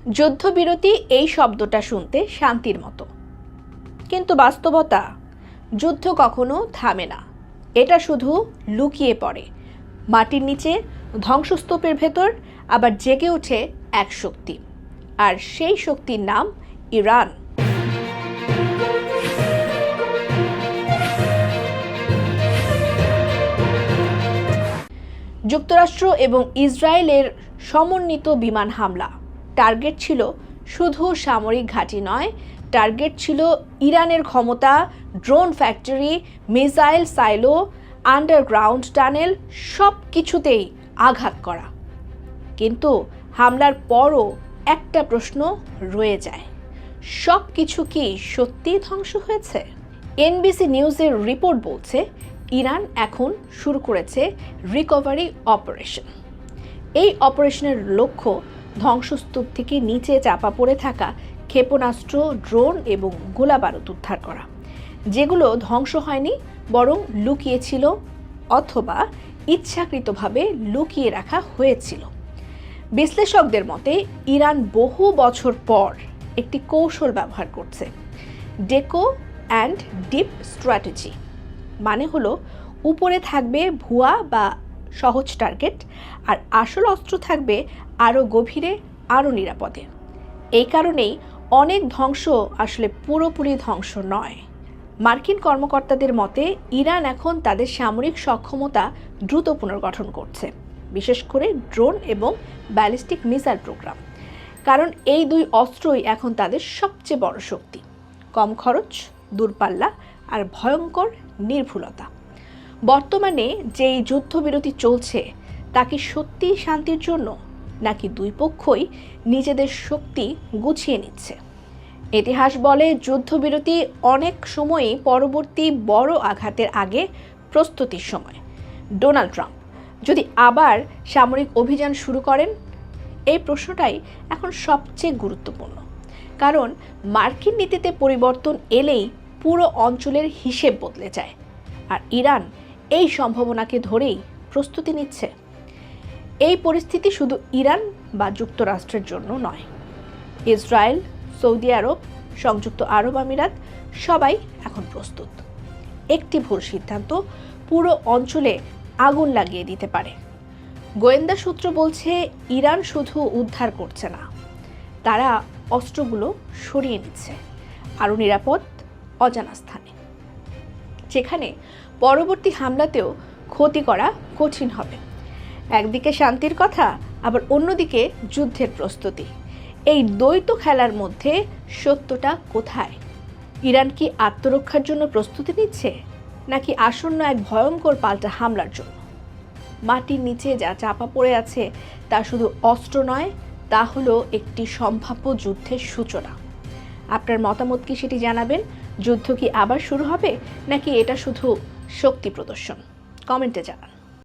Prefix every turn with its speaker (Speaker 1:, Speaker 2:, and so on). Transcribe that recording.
Speaker 1: যুদ্ধবিরতি এই শব্দটা শুনতে শান্তির মতো, কিন্তু বাস্তবতা যুদ্ধ কখনো থামে না। এটা শুধু লুকিয়ে পড়ে মাটির নিচে, ধ্বংসস্তূপের ভেতর, আবার জেগে ওঠে এক শক্তি, আর সেই শক্তির নাম ইরান। যুক্তরাষ্ট্র এবং ইসরায়েলের সমন্বিত বিমান হামলা টার্গেট ছিল শুধু সামরিক ঘাঁটি নয়, টার্গেট ছিল ইরানের ক্ষমতা, drone factory, missile silo, underground tunnel, সব কিছুতেই আঘাত করা। কিন্তু হামলার পরও একটা প্রশ্ন রয়ে যায়, সব কিছু কি সত্যিই ধ্বংস হয়েছে? এনবিসি নিউজের রিপোর্ট বলছে ইরান এখন শুরু করেছে রিকভারি অপারেশন। এই অপারেশনের লক্ষ্য ধ্বংসস্তূপ থেকে নিচে চাপা পড়ে থাকা ক্ষেপণাস্ত্র, ড্রোন এবং গোলাবারুদ উদ্ধার করা, যেগুলো ধ্বংস হয়নি বরং লুকিয়ে ছিল অথবা ইচ্ছাকৃতভাবে লুকিয়ে রাখা হয়েছিল। বিশ্লেষকদের মতে ইরান বহু বছর পর একটি কৌশল ব্যবহার করছে, ডেকো অ্যান্ড ডিপ স্ট্র্যাটেজি। মানে হলো উপরে থাকবে ভুয়া বা সহজ টার্গেট, আর আসল অস্ত্র থাকবে আরও গভীরে, আরও নিরাপদে। এই কারণেই অনেক ধ্বংস আসলে পুরোপুরি ধ্বংস নয়। মার্কিন কর্মকর্তাদের মতে ইরান এখন তাদের সামরিক সক্ষমতা দ্রুত পুনর্গঠন করছে, বিশেষ করে ড্রোন এবং ব্যালিস্টিক মিসাইল প্রোগ্রাম, কারণ এই দুই অস্ত্রই এখন তাদের সবচেয়ে বড় শক্তি। কম খরচ, দূরপাল্লা আর ভয়ঙ্কর নির্ভুলতা। বর্তমানে যেই যুদ্ধবিরতি চলছে তা কি সত্যিই শান্তির জন্য, নাকি দুই পক্ষই নিজেদের শক্তি গুছিয়ে নিচ্ছে? ইতিহাস বলে যুদ্ধবিরতি অনেক সময়ই পরবর্তী বড় আঘাতের আগে প্রস্তুতির সময়। ডোনাল্ড ট্রাম্প যদি আবার সামরিক অভিযান শুরু করেন, এই প্রশ্নটাই এখন সবচেয়ে গুরুত্বপূর্ণ, কারণ মার্কিন নীতিতে পরিবর্তন এলেই পুরো অঞ্চলের হিসেব বদলে যায়, আর ইরান এই সম্ভাবনাকে ধরেই প্রস্তুতি নিচ্ছে। এই পরিস্থিতি শুধু ইরান বা যুক্তরাষ্ট্রের জন্য নয়, ইসরায়েল, সৌদি আরব, সংযুক্ত আরব আমিরাত সবাই এখন প্রস্তুত। একটি ভুল সিদ্ধান্ত পুরো অঞ্চলে আগুন লাগিয়ে দিতে পারে। গোয়েন্দা সূত্র বলছে ইরান শুধু উদ্ধার করছে না, তারা অস্ত্রগুলো সরিয়ে নিচ্ছে আরও নিরাপদ অজানা স্থানে, যেখানে পরবর্তী হামলাতেও ক্ষতি করা কঠিন হবে। একদিকে শান্তির কথা, আবার অন্যদিকে যুদ্ধের প্রস্তুতি। এই দ্বৈত খেলার মধ্যে সত্যটা কোথায়? ইরান কি আত্মরক্ষার জন্য প্রস্তুতি নিচ্ছে, নাকি আসন্ন এক ভয়ঙ্কর পাল্টা হামলার জন্য? মাটির নিচে যা চাপা পড়ে আছে তা শুধু অস্ত্র নয়, তা হলো একটি সম্ভাব্য যুদ্ধের সূচনা। আপনার মতামত কি সেটি জানাবেন? যুদ্ধ কি আবার শুরু হবে, নাকি এটা শুধু শক্তি প্রদর্শন? কমেন্টে জানান।